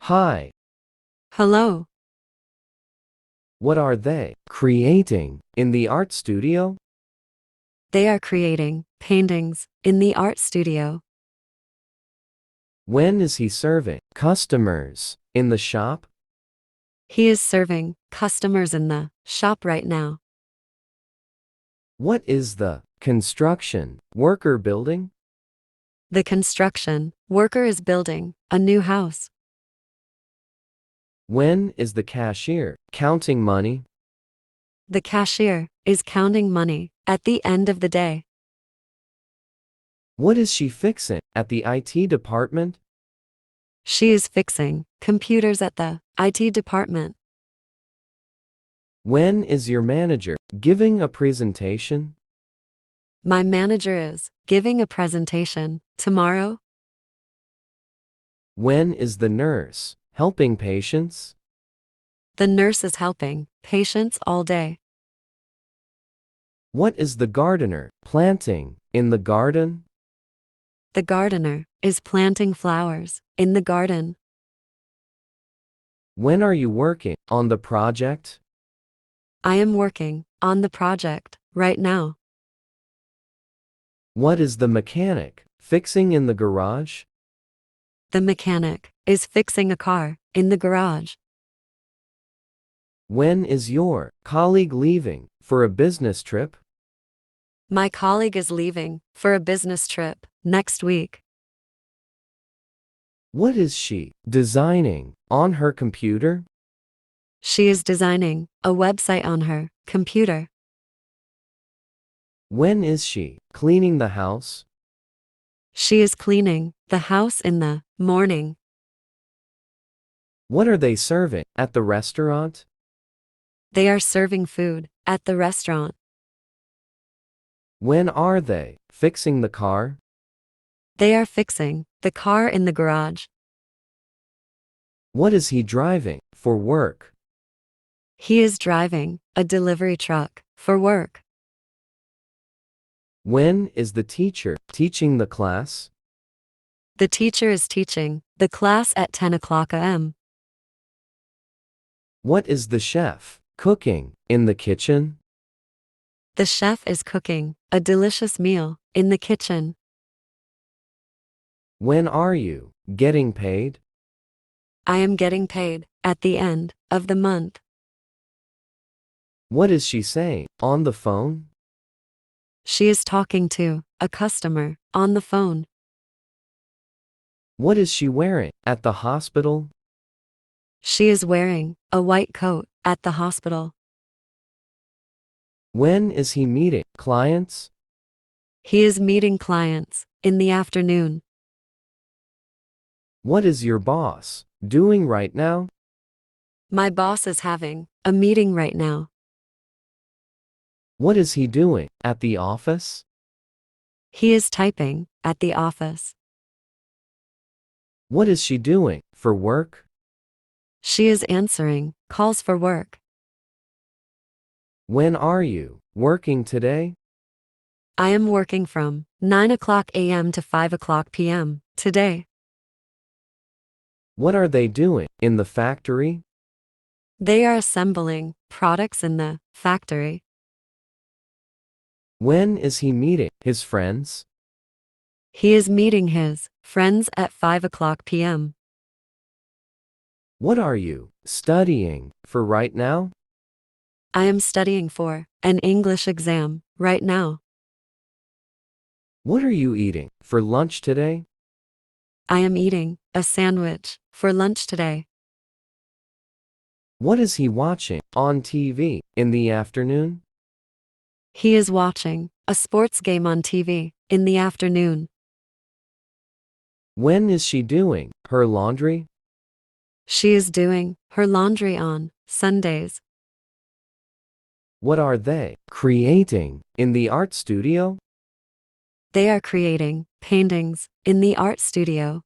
Hi, Hello. what are they creating in the art studio? They are creating paintings in the art studio. When is he serving customers in the shop? He is serving customers in the shop right now. What is the construction worker building? The construction worker is building a new house. When is the cashier counting money? The cashier is counting money at the end of the day. What is she fixing at the IT department? She is fixing computers at the IT department. When is your manager giving a presentation? My manager is giving a presentation tomorrow. When is the nurse helping patients? The nurse is helping patients all day. What is the gardener planting in the garden? The gardener is planting flowers in the garden. When are you working on the project? I am working on the project right now. What is the mechanic fixing in the garage? The mechanic is fixing a car in the garage. When is your colleague leaving for a business trip? My colleague is leaving for a business trip next week. What is she designing on her computer? She is designing a website on her computer. When is she cleaning the house? She is cleaning the house in the morning. What are they serving at the restaurant? They are serving food at the restaurant. When are they fixing the car? They are fixing the car in the garage. What is he driving for work? He is driving a delivery truck for work. When is the teacher teaching the class? The teacher is teaching the class at 10 o'clock a.m. What is the chef cooking in the kitchen? The chef is cooking a delicious meal in the kitchen. When are you getting paid? I am getting paid at the end of the month. What is she saying on the phone? She is talking to a customer on the phone. What is she wearing at the hospital? She is wearing a white coat at the hospital. When is he meeting clients? He is meeting clients in the afternoon. What is your boss doing right now? My boss is having a meeting right now. What is he doing at the office? He is typing at the office. What is she doing for work? She is answering calls for work. When are you working today? I am working from 9 o'clock a.m. to 5 o'clock p.m. today. What are they doing in the factory? They are assembling products in the factory. When is he meeting his friends? He is meeting his friends at 5 o'clock p.m. What are you studying for right now? I am studying for an English exam right now. What are you eating for lunch today? I am eating a sandwich for lunch today. What is he watching on TV in the afternoon? He is watching a sports game on TV in the afternoon. When is she doing her laundry? She is doing her laundry on Sundays. What are they creating in the art studio? They are creating paintings in the art studio.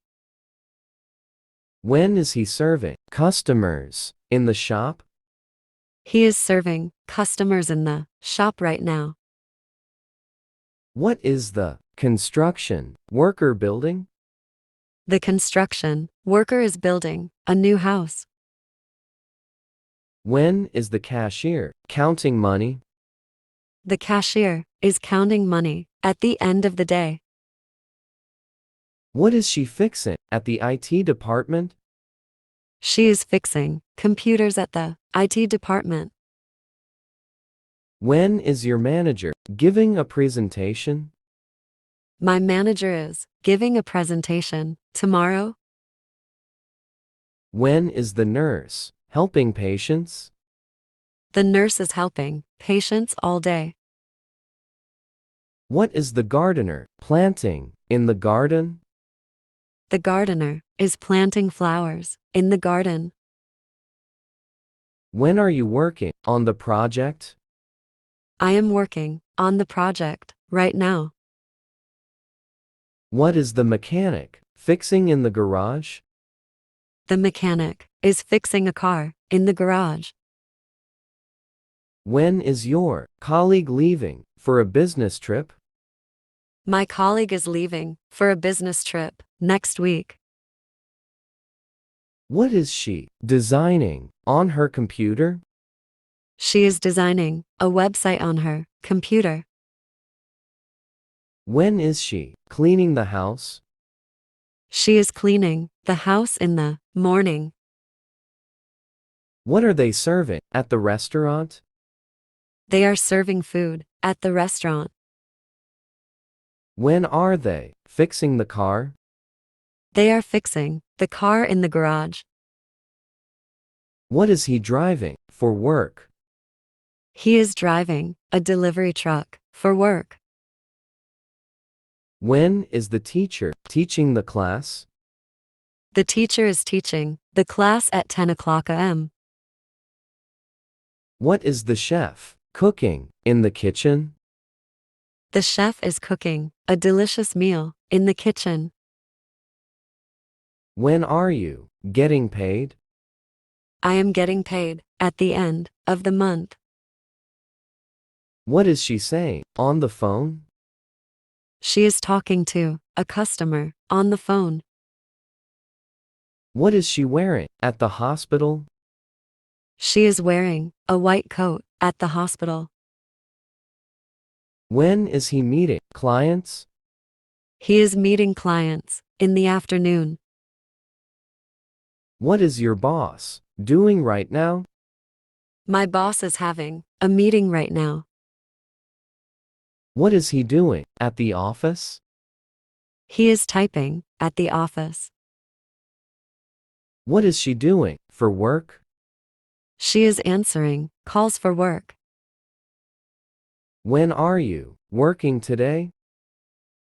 When is he serving customers in the shop? He is serving customers in the shop right now. What is the construction worker building? The construction worker is building a new house. When is the cashier counting money? The cashier is counting money at the end of the day. What is she fixing at the IT department? She is fixing computers at the IT department. When is your manager giving a presentation? My manager is giving a presentation tomorrow. When is the nurse helping patients? The nurse is helping patients all day. What is the gardener planting in the garden? The gardener is planting flowers in the garden. When are you working on the project? I am working on the project right now. What is the mechanic fixing in the garage? The mechanic is fixing a car in the garage. When is your colleague leaving for a business trip? My colleague is leaving for a business trip next week. What is she designing on her computer? She is designing a website on her computer. When is she cleaning the house? She is cleaning the house in the morning. What are they serving at the restaurant? They are serving food at the restaurant. When are they fixing the car? They are fixing the car in the garage. What is he driving for work? He is driving a delivery truck for work. When is the teacher teaching the class? The teacher is teaching the class at 10 o'clock a.m. What is the chef cooking in the kitchen? The chef is cooking a delicious meal in the kitchen. When are you getting paid? I am getting paid at the end of the month. What is she saying on the phone? She is talking to a customer on the phone. What is she wearing at the hospital? She is wearing a white coat at the hospital. When is he meeting clients? He is meeting clients in the afternoon. What is your boss doing right now? My boss is having a meeting right now. What is he doing at the office? He is typing at the office. What is she doing for work? She is answering calls for work. When are you working today?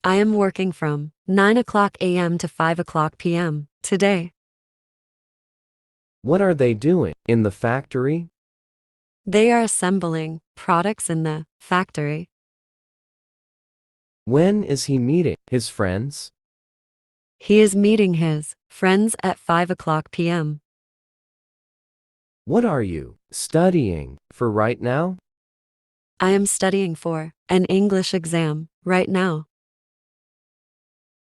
I am working from 9 o'clock a.m. to 5 o'clock p.m. today. What are they doing in the factory? They are assembling products in the factory. When is he meeting his friends? He is meeting his friends at 5 o'clock p.m. What are you studying for right now? I am studying for an English exam right now.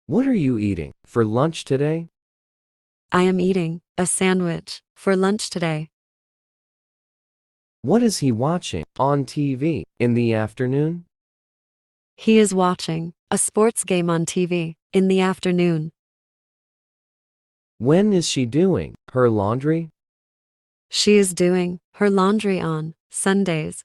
What are you eating for lunch today? I am eating a sandwich for lunch today. What is he watching on TV in the afternoon? He is watching a sports game on TV in the afternoon. When is she doing her laundry? She is doing her laundry on Sundays.